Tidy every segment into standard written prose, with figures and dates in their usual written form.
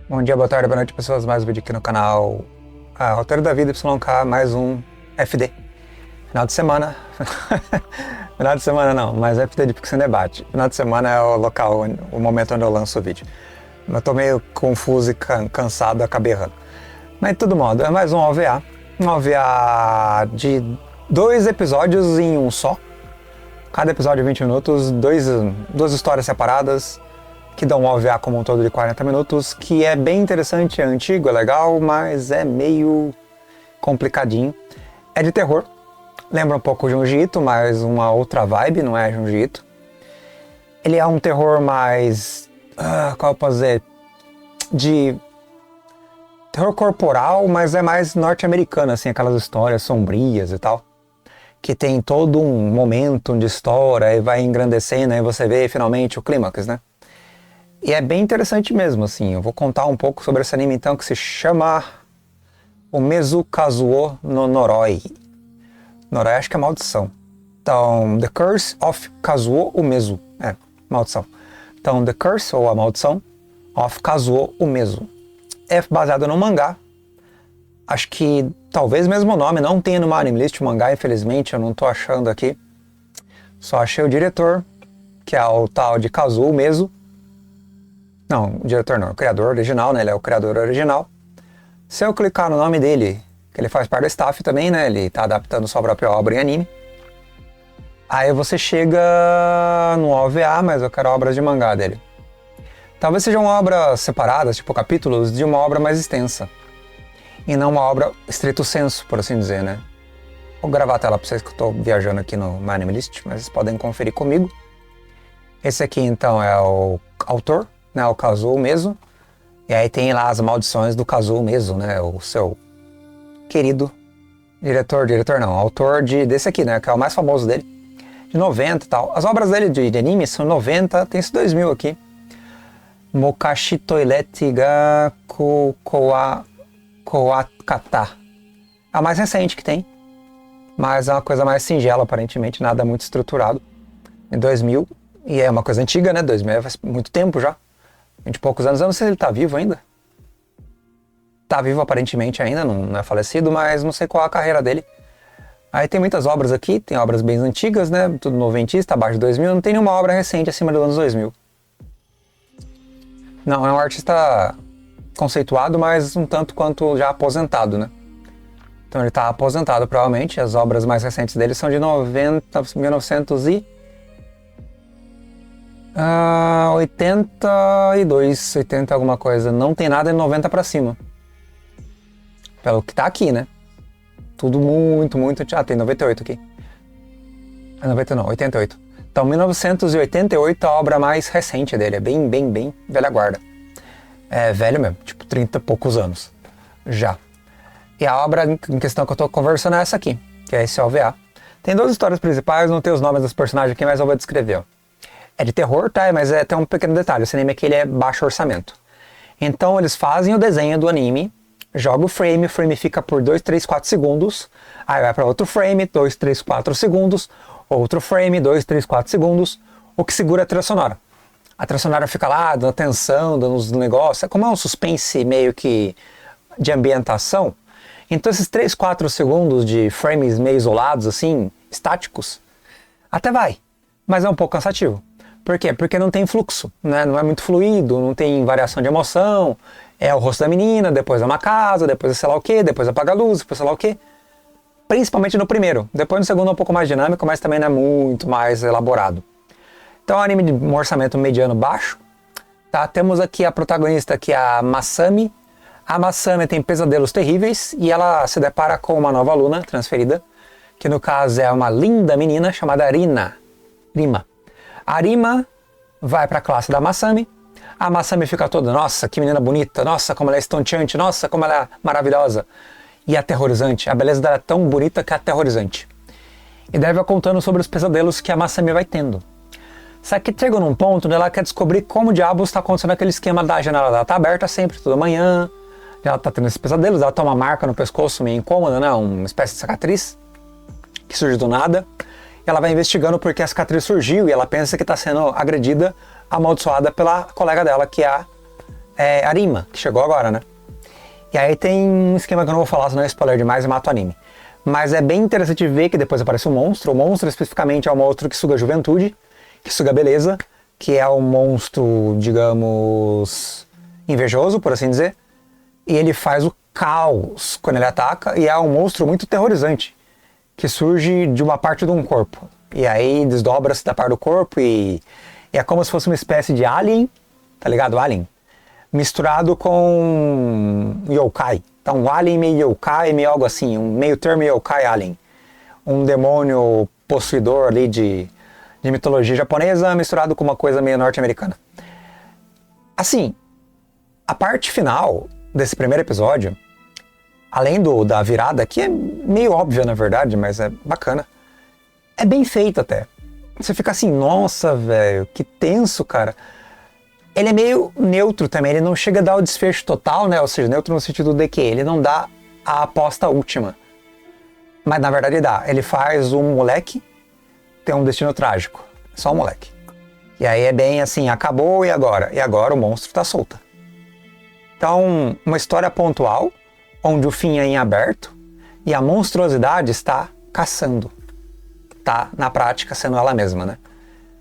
Bom dia, boa tarde, boa noite, pessoas. Mais um vídeo aqui no canal Roteiro da Vida YK, mais um FD. Final de semana. Final de semana não, mas FD de Pixel Debate. Final de semana é o local, o momento onde eu lanço o vídeo. Eu tô meio confuso e cansado, acabei errando. Mas de todo modo, é mais um OVA. Um OVA de 2 episódios em um só. Cada episódio 20 minutos, duas histórias separadas, que dão um OVA como um todo de 40 minutos, que é bem interessante, é antigo, é legal, mas é meio complicadinho. É de terror, lembra um pouco Junji Ito, mas uma outra vibe, não é Junji Ito. Ele é um terror mais, como eu posso dizer, de terror corporal, mas é mais norte-americano, assim, aquelas histórias sombrias e tal, que tem todo um momento de história e vai engrandecendo, aí você vê finalmente o clímax, né? E é bem interessante mesmo, assim. Eu vou contar um pouco sobre esse anime, então, que se chama Umezu Kazuo no Noroi. Noroi acho que é maldição. Então, The Curse of Kazuo Umezu. É, maldição. Então, The Curse, ou a maldição, of Kazuo Umezu. É baseado no mangá. Acho que talvez mesmo o nome não tenha no Anime List o mangá, infelizmente, eu não tô achando aqui. Só achei o diretor, que é o tal de Kazuo Umezu. Não, o diretor não, o criador original, né? Ele é o criador original. Se eu clicar no nome dele, que ele faz parte do staff também, né? Ele tá adaptando sua própria obra em anime. Aí você chega no OVA, mas eu quero obras de mangá dele. Talvez sejam obras separadas, tipo capítulos, de uma obra mais extensa. E não uma obra estrito sensu, por assim dizer, né? Vou gravar a tela pra vocês que eu tô viajando aqui no My Anime List, mas vocês podem conferir comigo. Esse aqui, então, é o autor, né, o Kazuo Umezu, e aí tem lá as maldições do Kazuo Umezu, né, o seu querido diretor não, autor desse aqui, né, que é o mais famoso dele, de 90 e tal. As obras dele de anime são 90, tem esse 2000 aqui. Mokashi Toilet ga Kowakata. É a mais recente que tem, mas é uma coisa mais singela, aparentemente, nada muito estruturado. Em 2000, e é uma coisa antiga, né, 2000 faz muito tempo já. 20 e poucos anos, eu não sei se ele tá vivo ainda. Tá vivo aparentemente ainda, não é falecido, mas não sei qual é a carreira dele. Aí tem muitas obras aqui, tem obras bem antigas, né? Tudo noventista, abaixo de 2000, não tem nenhuma obra recente acima dos anos 2000. Não, é um artista conceituado, mas um tanto quanto já aposentado, né? Então ele tá aposentado provavelmente, as obras mais recentes dele são de 82, 80 alguma coisa. Não tem nada de 90 pra cima. Pelo que tá aqui, né? Tudo muito... tem 98 aqui. 90 não, 88. Então, 1988 é a obra mais recente dele. É bem velha guarda. É velho mesmo, tipo 30 e poucos anos. Já. E a obra em questão que eu tô conversando é essa aqui, que é esse OVA. Tem 2 histórias principais, não tem os nomes dos personagens aqui, mas eu vou descrever, ó. É de terror, tá? Mas tem um pequeno detalhe, esse anime aqui ele é baixo orçamento. Então eles fazem o desenho do anime, joga o frame fica por 2, 3, 4 segundos, aí vai para outro frame, 2, 3, 4 segundos, outro frame, 2, 3, 4 segundos, o que segura a trilha sonora. A trilha sonora fica lá, dando atenção, dando os negócios, como é um suspense meio que de ambientação, então esses 3, 4 segundos de frames meio isolados, assim, estáticos, até vai, mas é um pouco cansativo. Por quê? Porque não tem fluxo, né? Não é muito fluido, não tem variação de emoção, é o rosto da menina, depois é uma casa, depois é sei lá o que, depois apaga a luz, depois sei lá o que. Principalmente no primeiro, depois no segundo é um pouco mais dinâmico, mas também não é muito mais elaborado. Então é um anime de um orçamento mediano baixo, tá? Temos aqui a protagonista que é a Masami. A Masami tem pesadelos terríveis e ela se depara com uma nova aluna transferida, que no caso é uma linda menina chamada Rima. A Rima vai para a classe da Masami, a Masami fica toda, nossa, que menina bonita, nossa, como ela é estonteante, nossa, como ela é maravilhosa e aterrorizante. A beleza dela é tão bonita que é aterrorizante. E daí vai contando sobre os pesadelos que a Masami vai tendo. Só que chega num ponto onde ela quer descobrir como diabos está acontecendo aquele esquema da janela dela tá aberta sempre, toda manhã, ela tá tendo esses pesadelos, ela tem uma marca no pescoço meio incômoda, né, uma espécie de cicatriz que surge do nada. Ela vai investigando porque a cicatriz surgiu e ela pensa que está sendo agredida, amaldiçoada pela colega dela, que é a é Arima, que chegou agora, né? E aí tem um esquema que eu não vou falar, senão é spoiler demais e mata o anime. Mas é bem interessante ver que depois aparece um monstro. O monstro especificamente é um monstro que suga a juventude, que suga a beleza, que é um monstro, digamos, invejoso, por assim dizer. E ele faz o caos quando ele ataca, e é um monstro muito terrorizante, que surge de uma parte de um corpo. E aí desdobra-se da parte do corpo e é como se fosse uma espécie de alien, tá ligado? Alien. Misturado com yokai. Então, um alien meio yokai, meio algo assim, um meio termo yokai alien. Um demônio possuidor ali de mitologia japonesa misturado com uma coisa meio norte-americana. Assim, a parte final desse primeiro episódio, além da virada, que é meio óbvia na verdade, mas é bacana, é bem feito até. Você fica assim, nossa, velho, que tenso, cara. Ele é meio neutro também, ele não chega a dar o desfecho total, né? Ou seja, neutro no sentido de que ele não dá a aposta última. Mas na verdade dá. Ele faz um moleque ter um destino trágico. Só um moleque. E aí é bem assim, acabou e agora? E agora o monstro tá solto. Então, uma história pontual, onde o fim é em aberto e a monstruosidade está caçando. Tá, na prática, sendo ela mesma, né?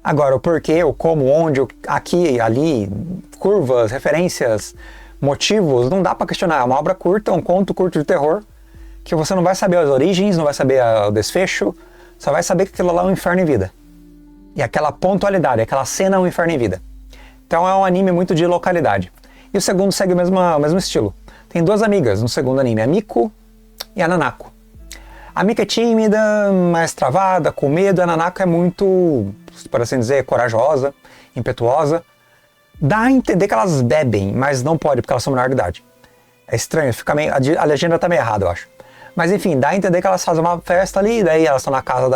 Agora, o porquê, o como, onde, aqui, ali, curvas, referências, motivos, não dá pra questionar. É uma obra curta, um conto curto de terror, que você não vai saber as origens, não vai saber o desfecho, só vai saber que aquilo lá é um inferno em vida. E aquela pontualidade, aquela cena é um inferno em vida. Então é um anime muito de localidade. E o segundo segue o mesmo estilo. Tem duas amigas no segundo anime, a Miko e a Nanako. A Miko é tímida, mais travada, com medo. A Nanako é muito, por assim dizer, corajosa, impetuosa. Dá a entender que elas bebem, mas não pode, porque elas são menor de idade. É estranho, fica meio, a legenda tá meio errada, eu acho. Mas enfim, dá a entender que elas fazem uma festa ali, daí elas estão na casa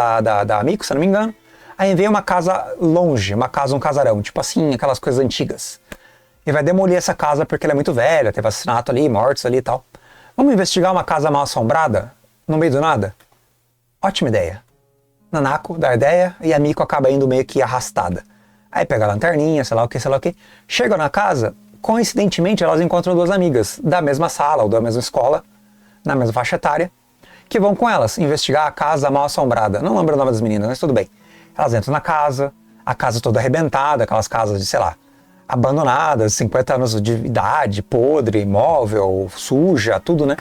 da Miko, se eu não me engano. Aí vem uma casa longe, um casarão, tipo assim, aquelas coisas antigas. E vai demolir essa casa porque ela é muito velha, teve assassinato ali, mortes ali e tal. Vamos investigar uma casa mal assombrada? No meio do nada? Ótima ideia. Nanako dá a ideia e a Miko acaba indo meio que arrastada. Aí pega a lanterninha, sei lá o que. Chegam na casa, coincidentemente elas encontram duas amigas da mesma sala ou da mesma escola, na mesma faixa etária, que vão com elas investigar a casa mal assombrada. Não lembro o nome das meninas, mas tudo bem. Elas entram na casa, a casa toda arrebentada, aquelas casas de, sei lá, abandonadas, 50 anos de idade, podre, imóvel, suja, tudo, né?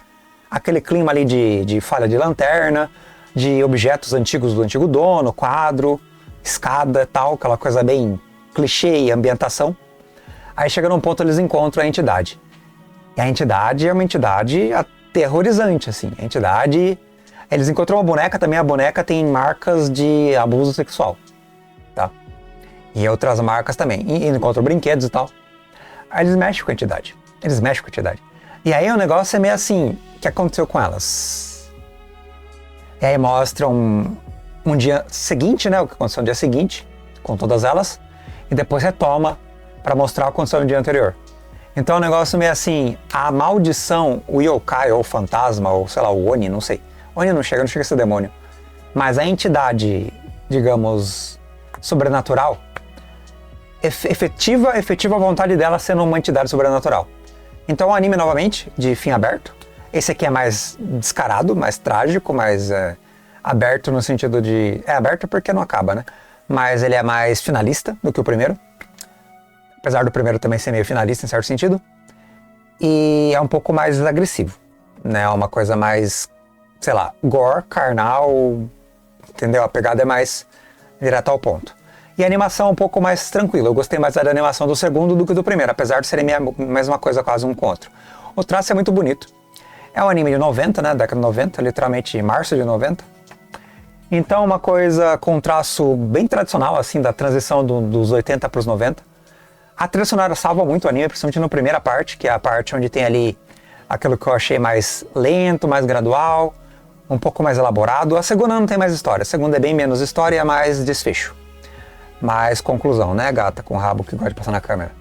Aquele clima ali de falha de lanterna, de objetos antigos do antigo dono, quadro, escada, tal, aquela coisa bem clichê e ambientação. Aí chega num ponto eles encontram a entidade. E a entidade é uma entidade aterrorizante, assim. A entidade... Eles encontram uma boneca também, a boneca tem marcas de abuso sexual, tá? E outras marcas também. E encontram brinquedos e tal. Aí eles mexem com a entidade. E aí o negócio é meio assim, o que aconteceu com elas? E aí mostra um dia seguinte, né? O que aconteceu no dia seguinte, com todas elas. E depois retoma para mostrar o que aconteceu no dia anterior. Então o negócio é meio assim, a maldição, o yokai ou o fantasma, ou sei lá, o Oni, não sei. Oni não chega a ser demônio. Mas a entidade, digamos, sobrenatural, efetiva a vontade dela sendo uma entidade sobrenatural. Então o anime, novamente, de fim aberto. Esse aqui é mais descarado, mais trágico, mais aberto no sentido de... É aberto porque não acaba, né? Mas ele é mais finalista do que o primeiro. Apesar do primeiro também ser meio finalista, em certo sentido. E é um pouco mais agressivo, né? Uma coisa mais, sei lá, gore, carnal, entendeu? A pegada é mais direta ao ponto. E a animação é um pouco mais tranquila. Eu gostei mais da animação do segundo do que do primeiro, apesar de serem a mesma coisa quase um com o outro. O traço é muito bonito. É um anime de 90, né? Década de 90, literalmente março de 90. Então uma coisa com um traço bem tradicional, assim, da transição dos 80 para os 90. A trilha sonora salva muito o anime, principalmente na primeira parte, que é a parte onde tem ali aquilo que eu achei mais lento, mais gradual, um pouco mais elaborado. A segunda não tem mais história, a segunda é bem menos história e é mais desfecho. Mais conclusão, né, gata com rabo que gosta de passar na câmera.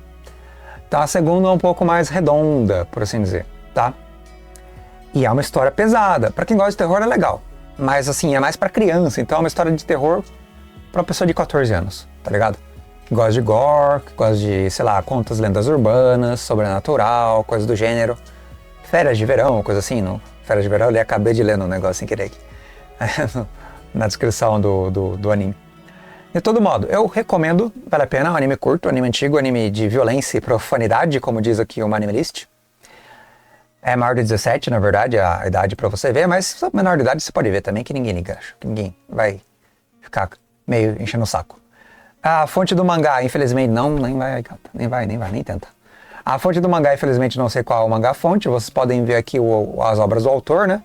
Então a segunda é um pouco mais redonda, por assim dizer, tá? E é uma história pesada. Pra quem gosta de terror é legal, mas assim, é mais pra criança, então é uma história de terror pra uma pessoa de 14 anos, tá ligado? que gosta de gore, que gosta de, sei lá, contos, lendas urbanas, sobrenatural, coisa do gênero. Férias de verão, coisa assim, não? Férias de verão, eu acabei de ler um negócio sem querer aqui. Na descrição do anime. De todo modo, eu recomendo, vale a pena, é um anime curto, um anime antigo, um anime de violência e profanidade, como diz aqui o Manimelist. É maior de 17, na verdade, a idade pra você ver, mas só menor de idade você pode ver também, que ninguém liga, acho. Que ninguém vai ficar meio enchendo o saco. A fonte do mangá, infelizmente, nem vai, nem tenta. A fonte do mangá, infelizmente, não sei qual é o mangá fonte, vocês podem ver aqui as obras do autor, né?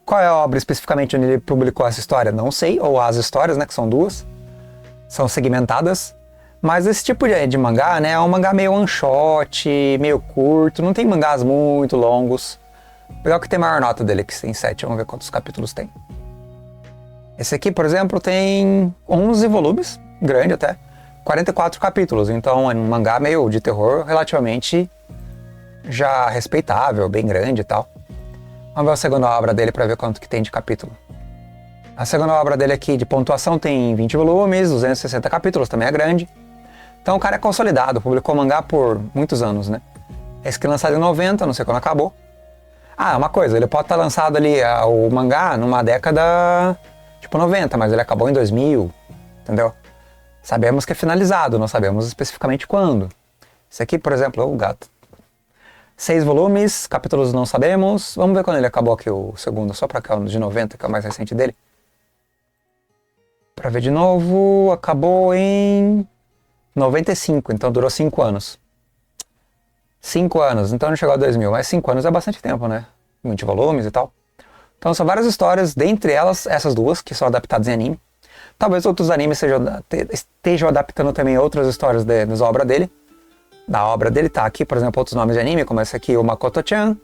Qual é a obra especificamente onde ele publicou essa história? Não sei, ou as histórias, né, que são duas. São segmentadas, mas esse tipo de mangá, né, é um mangá meio one shot, meio curto, não tem mangás muito longos. Vou pegar o que tem maior nota dele, que tem 7, vamos ver quantos capítulos tem. Esse aqui, por exemplo, tem 11 volumes, grande até, 44 capítulos, então é um mangá meio de terror relativamente já respeitável, bem grande e tal. Vamos ver a segunda obra dele para ver quanto que tem de capítulo. A segunda obra dele aqui de pontuação tem 20 volumes, 260 capítulos, também é grande. Então o cara é consolidado, publicou mangá por muitos anos, né? Esse aqui é lançado em 90, não sei quando acabou. Ah, uma coisa, ele pode estar lançado ali, o mangá, numa década, tipo 90, mas ele acabou em 2000, entendeu? Sabemos que é finalizado, não sabemos especificamente quando. Esse aqui, por exemplo, é o gato. 6 volumes, capítulos não sabemos. Vamos ver quando ele acabou aqui, o segundo, só pra cá, o de 90, que é o mais recente dele. Pra ver de novo, acabou em 95, então durou 5 anos. 5 anos, então não chegou a 2000, mas 5 anos é bastante tempo, né? 20 volumes e tal. Então são várias histórias, dentre elas essas duas, que são adaptadas em anime. Talvez outros animes estejam adaptando também outras histórias das obras dele. Da obra dele tá aqui, por exemplo, outros nomes de anime, como esse aqui, o Makoto-chan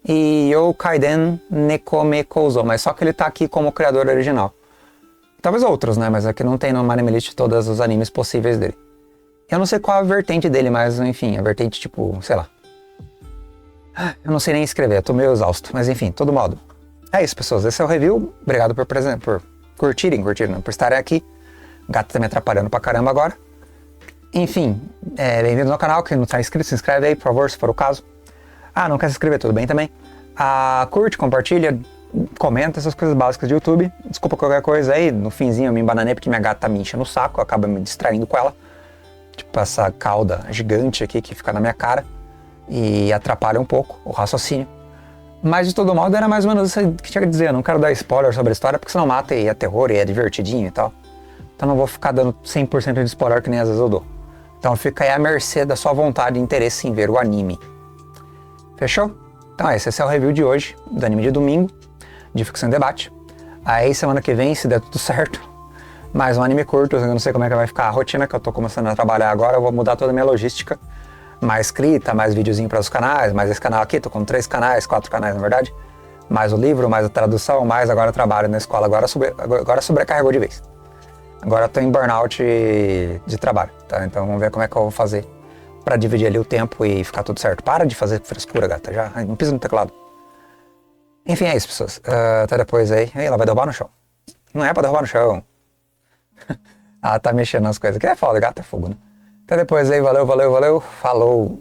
e Youkaiden Nekome Kouzo, mas só que ele tá aqui como criador original. Talvez outros, né? Mas aqui não tem no Manimelist todos os animes possíveis dele. Eu não sei qual a vertente dele, mas enfim, a vertente tipo, sei lá. Eu não sei nem escrever, eu tô meio exausto. Mas enfim, todo modo. É isso, pessoas. Esse é o review. Obrigado por curtirem, não, por estarem aqui. O gato tá me atrapalhando pra caramba agora. Enfim, bem-vindo ao canal. Quem não tá inscrito, se inscreve aí, por favor, se for o caso. Ah, não quer se inscrever, tudo bem também. Curte, compartilha, comenta essas coisas básicas de YouTube. Desculpa qualquer coisa aí, no finzinho eu me embananei porque minha gata tá me enchendo o saco, acaba me distraindo com ela. Tipo essa cauda gigante aqui que fica na minha cara e atrapalha um pouco o raciocínio. Mas de todo modo era mais ou menos isso que tinha que dizer. Eu não quero dar spoiler sobre a história porque senão mata e é terror e é divertidinho e tal. Então não vou ficar dando 100% de spoiler que nem às vezes eu dou. Então fica aí à mercê da sua vontade e interesse em ver o anime. Fechou? Então esse é o review de hoje, do anime de domingo, de Ficção em Debate. Aí semana que vem, se der tudo certo, mais um anime curto. Eu não sei como é que vai ficar a rotina, que eu tô começando a trabalhar agora. Eu vou mudar toda a minha logística. Mais escrita, mais videozinho para os canais, mais esse canal aqui. Tô com 3 canais, 4 canais na verdade. Mais o livro, mais a tradução, mais agora trabalho na escola. Agora sobrecarregou de vez. Agora eu tô em burnout de trabalho, tá? Então vamos ver como é que eu vou fazer pra dividir ali o tempo e ficar tudo certo. Para de fazer frescura, gata, já. Ai, não pisa no teclado. Enfim, é isso, pessoas. Até depois aí. Ela vai derrubar no chão. Não é pra derrubar no chão. Ela tá mexendo nas coisas. Que é foda, gata é fogo, né? Até depois aí. Valeu. Falou.